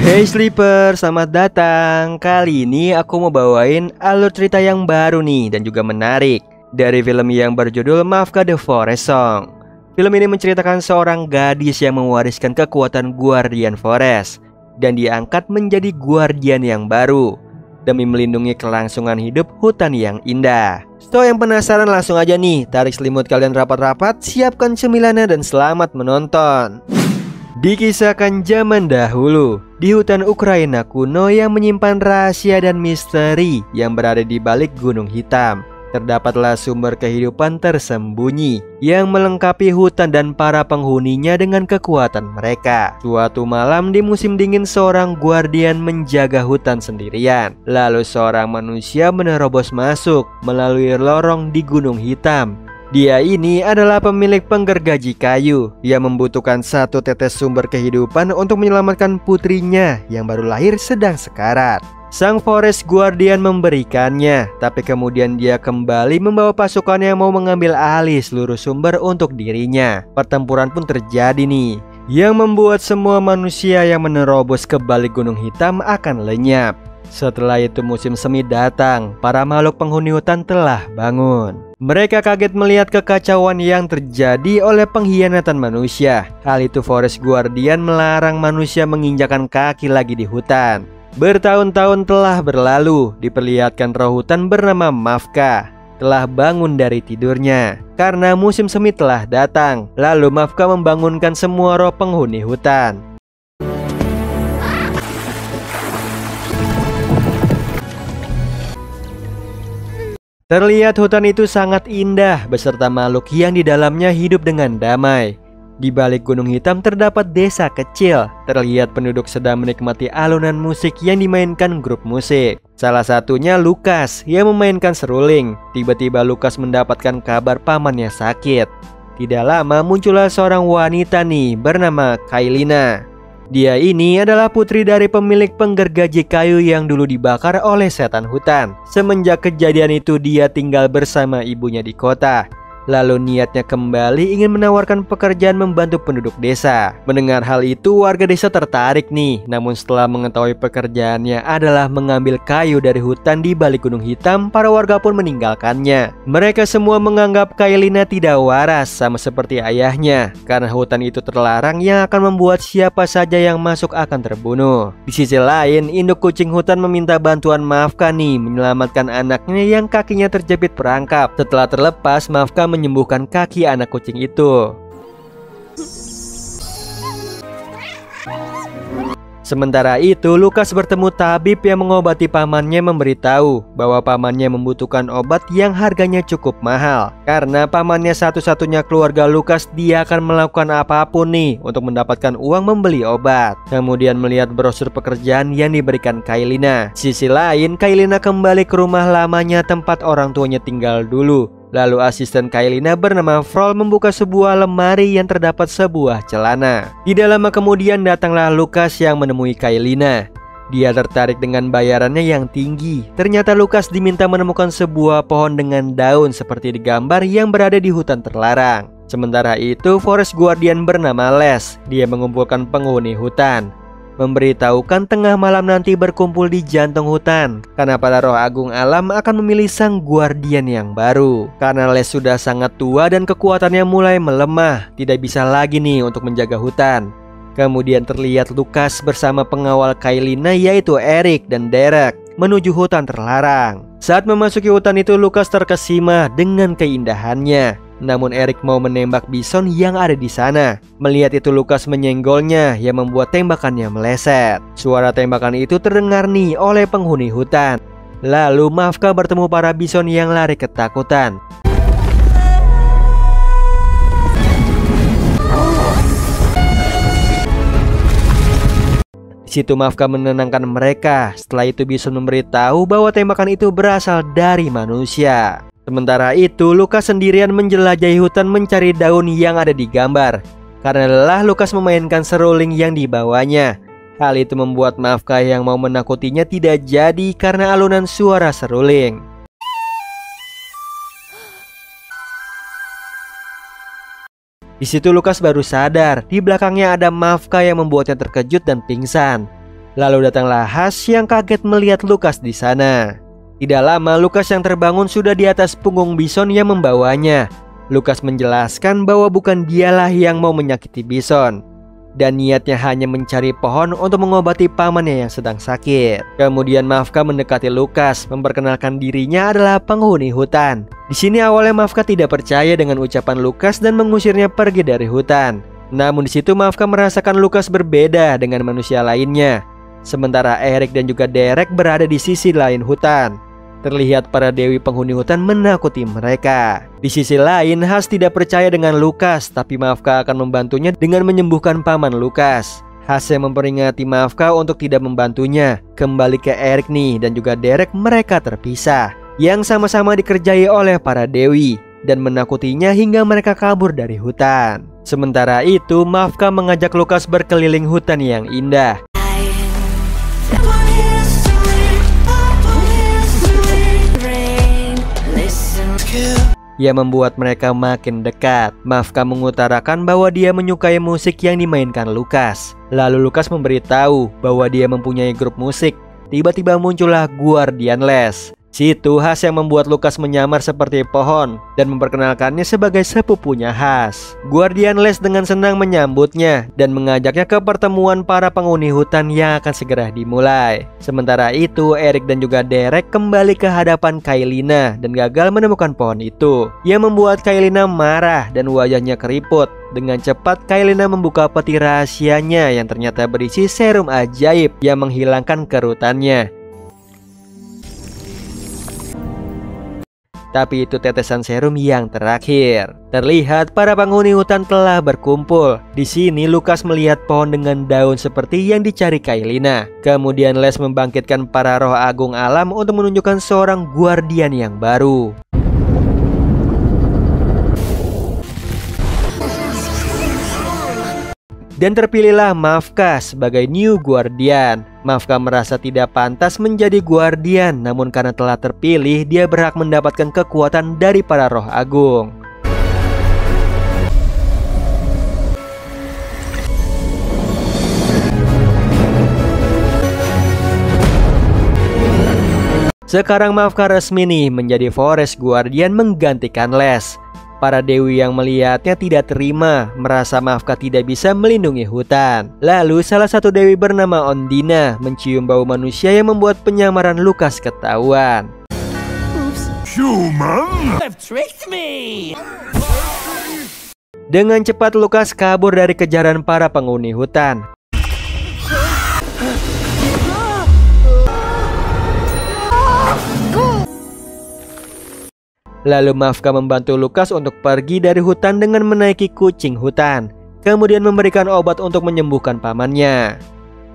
Hey Sleeper, selamat datang. Kali ini aku mau bawain alur cerita yang baru nih dan juga menarik dari film yang berjudul Mafka The Forest Song. Film ini menceritakan seorang gadis yang mewariskan kekuatan Guardian Forest dan diangkat menjadi Guardian yang baru demi melindungi kelangsungan hidup hutan yang indah. So yang penasaran langsung aja nih, tarik selimut kalian rapat-rapat, siapkan cemilannya dan selamat menonton. Dikisahkan zaman dahulu, di hutan Ukraina kuno yang menyimpan rahasia dan misteri yang berada di balik gunung hitam, terdapatlah sumber kehidupan tersembunyi yang melengkapi hutan dan para penghuninya dengan kekuatan mereka. Suatu malam di musim dingin, seorang guardian menjaga hutan sendirian. Lalu seorang manusia menerobos masuk melalui lorong di gunung hitam. Dia ini adalah pemilik penggergaji kayu yang membutuhkan satu tetes sumber kehidupan untuk menyelamatkan putrinya yang baru lahir sedang sekarat. Sang Forest Guardian memberikannya, tapi kemudian dia kembali membawa pasukan yang mau mengambil alih seluruh sumber untuk dirinya. Pertempuran pun terjadi nih, yang membuat semua manusia yang menerobos ke balik gunung hitam akan lenyap. Setelah itu musim semi datang, para makhluk penghuni hutan telah bangun. Mereka kaget melihat kekacauan yang terjadi oleh pengkhianatan manusia. Hal itu Forest Guardian melarang manusia menginjakan kaki lagi di hutan. Bertahun-tahun telah berlalu, diperlihatkan roh hutan bernama Mafka telah bangun dari tidurnya karena musim semi telah datang. Lalu Mafka membangunkan semua roh penghuni hutan. Terlihat hutan itu sangat indah beserta makhluk yang di dalamnya hidup dengan damai. Di balik gunung hitam terdapat desa kecil. Terlihat penduduk sedang menikmati alunan musik yang dimainkan grup musik. Salah satunya Lukas yang memainkan seruling. Tiba-tiba Lukas mendapatkan kabar pamannya sakit. Tidak lama muncullah seorang wanita nih bernama Kailina. Dia ini adalah putri dari pemilik penggergaji kayu yang dulu dibakar oleh setan hutan. Semenjak kejadian itu dia tinggal bersama ibunya di kota. Lalu niatnya kembali ingin menawarkan pekerjaan membantu penduduk desa. Mendengar hal itu warga desa tertarik nih. Namun setelah mengetahui pekerjaannya adalah mengambil kayu dari hutan di balik gunung hitam, para warga pun meninggalkannya. Mereka semua menganggap Kailina tidak waras sama seperti ayahnya, karena hutan itu terlarang yang akan membuat siapa saja yang masuk akan terbunuh. Di sisi lain, induk kucing hutan meminta bantuan Mafka nih menyelamatkan anaknya yang kakinya terjepit perangkap. Setelah terlepas, Mafka menyembuhkan kaki anak kucing itu. Sementara itu, Lukas bertemu tabib yang mengobati pamannya, memberitahu bahwa pamannya membutuhkan obat yang harganya cukup mahal. Karena pamannya satu-satunya keluarga Lukas, dia akan melakukan apapun nih untuk mendapatkan uang membeli obat. Kemudian melihat brosur pekerjaan yang diberikan Kailina. Sisi lain, Kailina kembali ke rumah lamanya tempat orang tuanya tinggal dulu. Lalu asisten Kailina bernama Frol membuka sebuah lemari yang terdapat sebuah celana. Tidak lama kemudian datanglah Lukas yang menemui Kailina. Dia tertarik dengan bayarannya yang tinggi. Ternyata Lukas diminta menemukan sebuah pohon dengan daun seperti di gambar yang berada di hutan terlarang. Sementara itu Forest Guardian bernama Les, dia mengumpulkan penghuni hutan, memberitahukan tengah malam nanti berkumpul di jantung hutan, karena para roh agung alam akan memilih sang guardian yang baru. Karena Les sudah sangat tua dan kekuatannya mulai melemah, tidak bisa lagi nih untuk menjaga hutan. Kemudian terlihat Lukas bersama pengawal Kailina yaitu Eric dan Derek menuju hutan terlarang. Saat memasuki hutan itu Lukas terkesima dengan keindahannya. Namun Eric mau menembak bison yang ada di sana. Melihat itu Lukas menyenggolnya yang membuat tembakannya meleset. Suara tembakan itu terdengar nih oleh penghuni hutan. Lalu Mafka bertemu para bison yang lari ketakutan. Di Di situ Mafka menenangkan mereka. Setelah itu Bison memberitahu bahwa tembakan itu berasal dari manusia. Sementara itu Lucas sendirian menjelajahi hutan mencari daun yang ada di gambar. Karena lelah, Lucas memainkan seruling yang dibawanya. Hal itu membuat Mafka yang mau menakutinya tidak jadi karena alunan suara seruling. Di situ Lucas baru sadar, di belakangnya ada Mafka yang membuatnya terkejut dan pingsan. Lalu datanglah Hush yang kaget melihat Lucas di sana. Tidak lama Lucas yang terbangun sudah di atas punggung Bison yang membawanya. Lucas menjelaskan bahwa bukan dialah yang mau menyakiti Bison, dan niatnya hanya mencari pohon untuk mengobati pamannya yang sedang sakit. Kemudian Mafka mendekati Lucas, memperkenalkan dirinya adalah penghuni hutan. Di sini awalnya Mafka tidak percaya dengan ucapan Lucas dan mengusirnya pergi dari hutan. Namun di situ Mafka merasakan Lucas berbeda dengan manusia lainnya. Sementara Eric dan juga Derek berada di sisi lain hutan. Terlihat para dewi penghuni hutan menakuti mereka. Di sisi lain, Hush tidak percaya dengan Lucas, tapi Mafka akan membantunya dengan menyembuhkan paman Lucas. Hush yang memperingati Mafka untuk tidak membantunya. Kembali ke Eric nih dan juga Derek, mereka terpisah, yang sama-sama dikerjai oleh para dewi dan menakutinya hingga mereka kabur dari hutan. Sementara itu, Mafka mengajak Lucas berkeliling hutan yang indah. Yang membuat mereka makin dekat. Mafka mengutarakan bahwa dia menyukai musik yang dimainkan Lucas. Lalu Lucas memberitahu bahwa dia mempunyai grup musik. Tiba-tiba muncullah Guardianless. Situ Hush yang membuat Lucas menyamar seperti pohon dan memperkenalkannya sebagai sepupunya Hush. Guardianless dengan senang menyambutnya dan mengajaknya ke pertemuan para penghuni hutan yang akan segera dimulai. Sementara itu Eric dan juga Derek kembali ke hadapan Kailina dan gagal menemukan pohon itu, yang membuat Kailina marah dan wajahnya keriput. Dengan cepat Kailina membuka peti rahasianya yang ternyata berisi serum ajaib yang menghilangkan kerutannya. Tapi itu tetesan serum yang terakhir. Terlihat para penghuni hutan telah berkumpul. Di sini Lucas melihat pohon dengan daun seperti yang dicari Kailina. Kemudian Les membangkitkan para roh agung alam untuk menunjukkan seorang guardian yang baru. Dan terpilihlah Mafka sebagai New Guardian. Mafka merasa tidak pantas menjadi Guardian, namun karena telah terpilih, dia berhak mendapatkan kekuatan dari para roh agung. Sekarang Mafka resmi nih menjadi Forest Guardian menggantikan Les. Para dewi yang melihatnya tidak terima, merasa Mafka tidak bisa melindungi hutan. Lalu salah satu dewi bernama Ondina mencium bau manusia yang membuat penyamaran Lucas ketahuan. Human have tricked me. Dengan cepat Lucas kabur dari kejaran para penghuni hutan. Lalu Mafka membantu Lucas untuk pergi dari hutan dengan menaiki kucing hutan, kemudian memberikan obat untuk menyembuhkan pamannya.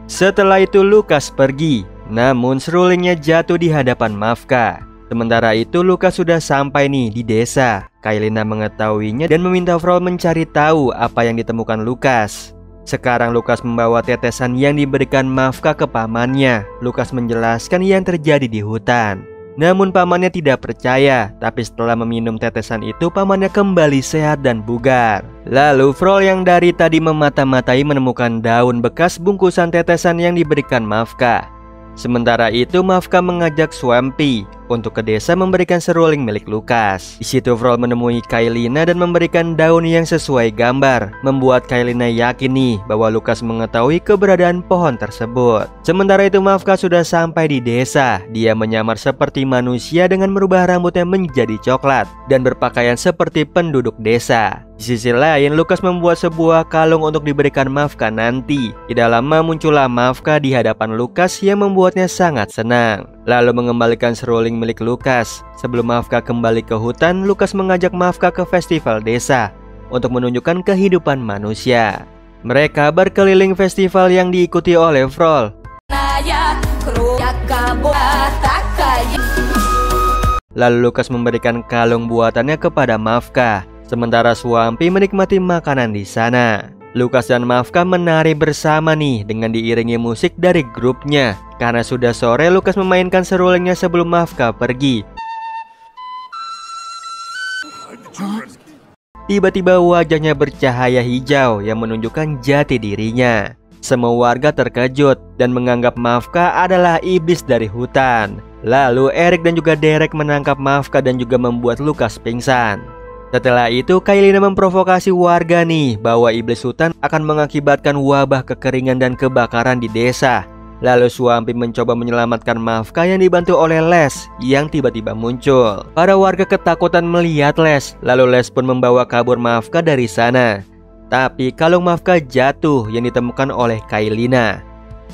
Setelah itu Lucas pergi, namun serulingnya jatuh di hadapan Mafka. Sementara itu Lucas sudah sampai nih di desa. Kailina mengetahuinya dan meminta Frol mencari tahu apa yang ditemukan Lucas. Sekarang Lucas membawa tetesan yang diberikan Mafka ke pamannya. Lucas menjelaskan yang terjadi di hutan. Namun pamannya tidak percaya, tapi setelah meminum tetesan itu pamannya kembali sehat dan bugar. Lalu Frol yang dari tadi memata-matai menemukan daun bekas bungkusan tetesan yang diberikan Mafka. Sementara itu Mafka mengajak Swampy untuk ke desa memberikan seruling milik Lucas. Di situ Frol menemui Kailina dan memberikan daun yang sesuai gambar, membuat Kailina yakin nih bahwa Lucas mengetahui keberadaan pohon tersebut. Sementara itu Mafka sudah sampai di desa. Dia menyamar seperti manusia dengan merubah rambutnya menjadi coklat dan berpakaian seperti penduduk desa. Di sisi lain, Lucas membuat sebuah kalung untuk diberikan Mafka nanti. Tidak lama muncullah Mafka di hadapan Lucas yang membuatnya sangat senang. Lalu mengembalikan seruling milik Lucas. Sebelum Mafka kembali ke hutan, Lucas mengajak Mafka ke festival desa untuk menunjukkan kehidupan manusia. Mereka berkeliling festival yang diikuti oleh Frol. Lalu Lukas memberikan kalung buatannya kepada Mafka, sementara Swampy menikmati makanan di sana. Lukas dan Mafka menari bersama nih dengan diiringi musik dari grupnya. Karena sudah sore, Lukas memainkan serulingnya sebelum Mafka pergi. Tiba-tiba wajahnya bercahaya hijau yang menunjukkan jati dirinya. Semua warga terkejut dan menganggap Mafka adalah iblis dari hutan. Lalu Eric dan juga Derek menangkap Mafka dan juga membuat Lukas pingsan. Setelah itu Kailina memprovokasi warga nih bahwa iblis hutan akan mengakibatkan wabah kekeringan dan kebakaran di desa. Lalu Swampy mencoba menyelamatkan Mafka yang dibantu oleh Les yang tiba-tiba muncul. Para warga ketakutan melihat Les, lalu Les pun membawa kabur Mafka dari sana. Tapi kalung Mafka jatuh yang ditemukan oleh Kailina.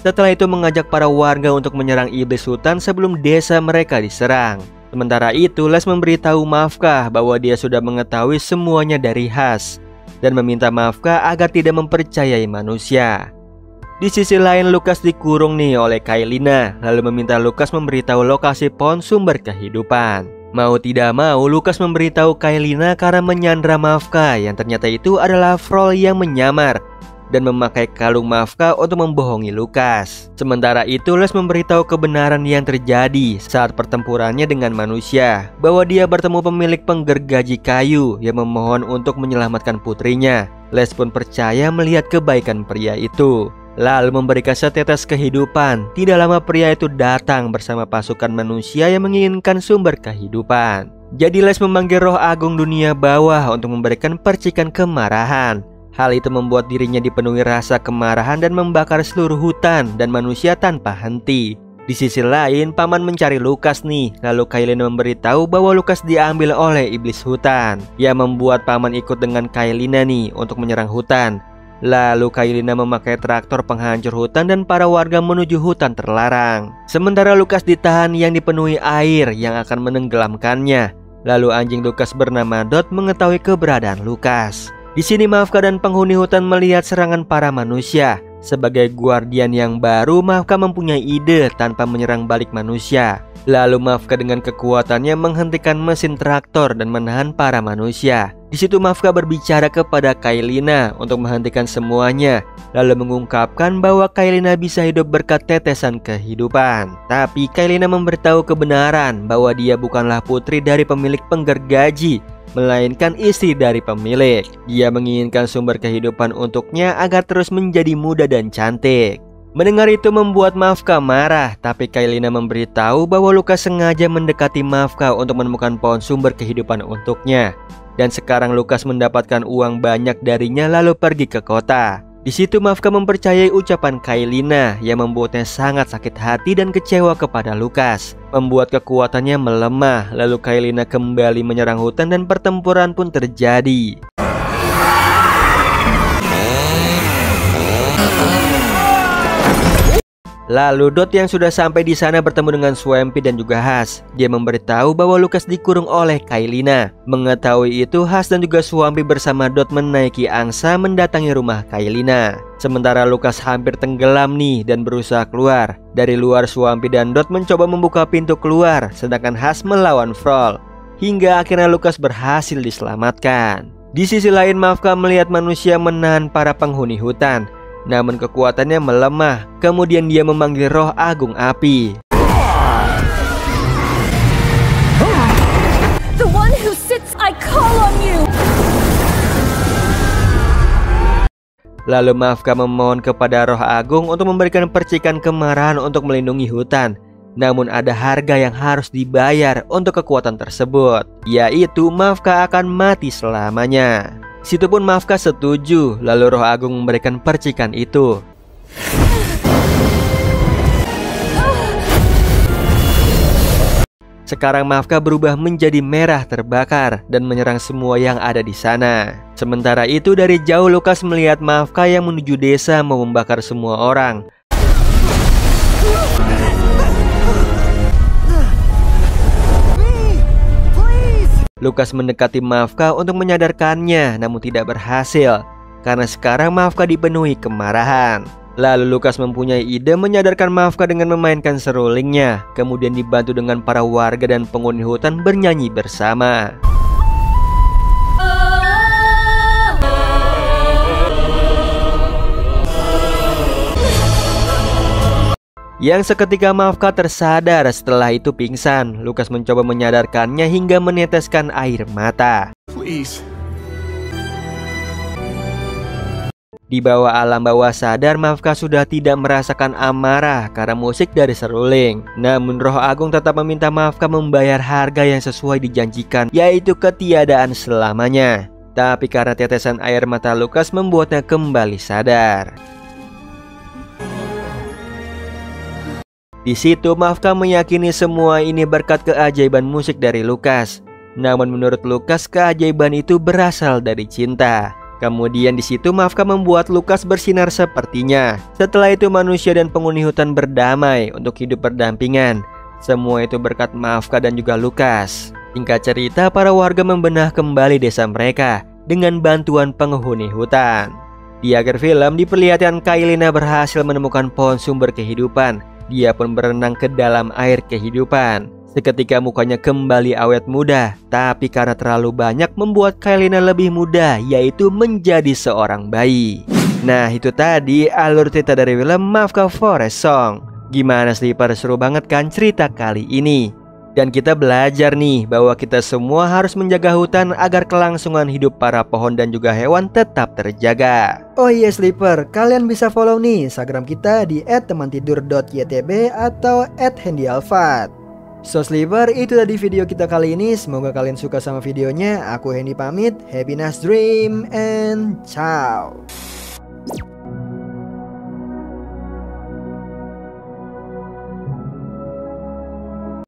Setelah itu mengajak para warga untuk menyerang iblis hutan sebelum desa mereka diserang. Sementara itu Les memberitahu Mafka bahwa dia sudah mengetahui semuanya dari Hush dan meminta Mafka agar tidak mempercayai manusia. Di sisi lain Lukas dikurung nih oleh Kailina, lalu meminta Lukas memberitahu lokasi pohon sumber kehidupan. Mau tidak mau Lukas memberitahu Kailina karena menyandra Mafka yang ternyata itu adalah Frol yang menyamar dan memakai kalung Mafka untuk membohongi Lukas. Sementara itu Les memberitahu kebenaran yang terjadi saat pertempurannya dengan manusia, bahwa dia bertemu pemilik penggergaji kayu yang memohon untuk menyelamatkan putrinya. Les pun percaya melihat kebaikan pria itu, lalu memberikan setetes kehidupan. Tidak lama pria itu datang bersama pasukan manusia yang menginginkan sumber kehidupan. Jadi Les memanggil roh agung dunia bawah untuk memberikan percikan kemarahan. Hal itu membuat dirinya dipenuhi rasa kemarahan dan membakar seluruh hutan dan manusia tanpa henti. Di sisi lain, paman mencari Lukas nih. Lalu Kailina memberitahu bahwa Lukas diambil oleh iblis hutan, yang membuat paman ikut dengan Kailina nih untuk menyerang hutan. Lalu Kailina memakai traktor penghancur hutan dan para warga menuju hutan terlarang. Sementara Lukas ditahan yang dipenuhi air yang akan menenggelamkannya. Lalu anjing Lukas bernama Dot mengetahui keberadaan Lukas. Di sini Mafka dan penghuni hutan melihat serangan para manusia. Sebagai guardian yang baru, Mafka mempunyai ide tanpa menyerang balik manusia. Lalu Mafka dengan kekuatannya menghentikan mesin traktor dan menahan para manusia. Di situ Mafka berbicara kepada Kailina untuk menghentikan semuanya, lalu mengungkapkan bahwa Kailina bisa hidup berkat tetesan kehidupan. Tapi Kailina memberitahu kebenaran bahwa dia bukanlah putri dari pemilik penggergaji, melainkan istri dari pemilik. Dia menginginkan sumber kehidupan untuknya agar terus menjadi muda dan cantik. Mendengar itu membuat Mafka marah, tapi Kailina memberitahu bahwa Lukas sengaja mendekati Mafka untuk menemukan pohon sumber kehidupan untuknya. Dan sekarang Lukas mendapatkan uang banyak darinya lalu pergi ke kota. Di situ Mafka mempercayai ucapan Kailina yang membuatnya sangat sakit hati dan kecewa kepada Lukas, membuat kekuatannya melemah. Lalu Kailina kembali menyerang hutan dan pertempuran pun terjadi. Lalu Dot yang sudah sampai di sana bertemu dengan Swampy dan juga Hush. Dia memberitahu bahwa Lukas dikurung oleh Kailina. Mengetahui itu, Hush dan juga Swampy bersama Dot menaiki angsa mendatangi rumah Kailina. Sementara Lukas hampir tenggelam nih dan berusaha keluar. Dari luar Swampy dan Dot mencoba membuka pintu keluar, sedangkan Hush melawan Frol. Hingga akhirnya Lukas berhasil diselamatkan. Di sisi lain Mafka melihat manusia menahan para penghuni hutan. Namun kekuatannya melemah. Kemudian dia memanggil roh agung api. The one who sits, I call on you. Lalu Mafka memohon kepada roh agung untuk memberikan percikan kemarahan untuk melindungi hutan. Namun ada harga yang harus dibayar untuk kekuatan tersebut, yaitu Mafka akan mati selamanya. Situpun Mafka setuju, lalu roh agung memberikan percikan itu. Sekarang Mafka berubah menjadi merah terbakar dan menyerang semua yang ada di sana. Sementara itu dari jauh Lukas melihat Mafka yang menuju desa mau membakar semua orang. Lukas mendekati Mafka untuk menyadarkannya, namun tidak berhasil. karena sekarang Mafka dipenuhi kemarahan. Lalu Lukas mempunyai ide menyadarkan Mafka dengan memainkan serulingnya, kemudian dibantu dengan para warga dan penghuni hutan bernyanyi bersama. Yang seketika Mafka tersadar, setelah itu pingsan. Lukas mencoba menyadarkannya hingga meneteskan air mata. Please. Di bawah alam bawah sadar, Mafka sudah tidak merasakan amarah karena musik dari seruling. Namun roh agung tetap meminta Mafka membayar harga yang sesuai dijanjikan, yaitu ketiadaan selamanya. Tapi karena tetesan air mata Lukas membuatnya kembali sadar. Di situ Mafka meyakini semua ini berkat keajaiban musik dari Lukas. Namun menurut Lukas, keajaiban itu berasal dari cinta. Kemudian di situ Mafka membuat Lukas bersinar sepertinya. Setelah itu manusia dan penghuni hutan berdamai untuk hidup berdampingan. Semua itu berkat Mafka dan juga Lukas. Singkat cerita, para warga membenah kembali desa mereka dengan bantuan penghuni hutan. Di akhir film diperlihatkan Kailina berhasil menemukan pohon sumber kehidupan. Dia pun berenang ke dalam air kehidupan. Seketika mukanya kembali awet muda, tapi karena terlalu banyak membuat Kailina lebih muda, yaitu menjadi seorang bayi. Nah, itu tadi alur cerita dari film Mafka Forest Song. Gimana Sleeper, seru banget kan cerita kali ini? Dan kita belajar nih bahwa kita semua harus menjaga hutan agar kelangsungan hidup para pohon dan juga hewan tetap terjaga. Oh iya Sleeper, kalian bisa follow nih Instagram kita di @temantidur.ytb atau @handyalfat. So Sleeper, itu tadi video kita kali ini. Semoga kalian suka sama videonya. Aku Hendy pamit. Happy nice dream and ciao.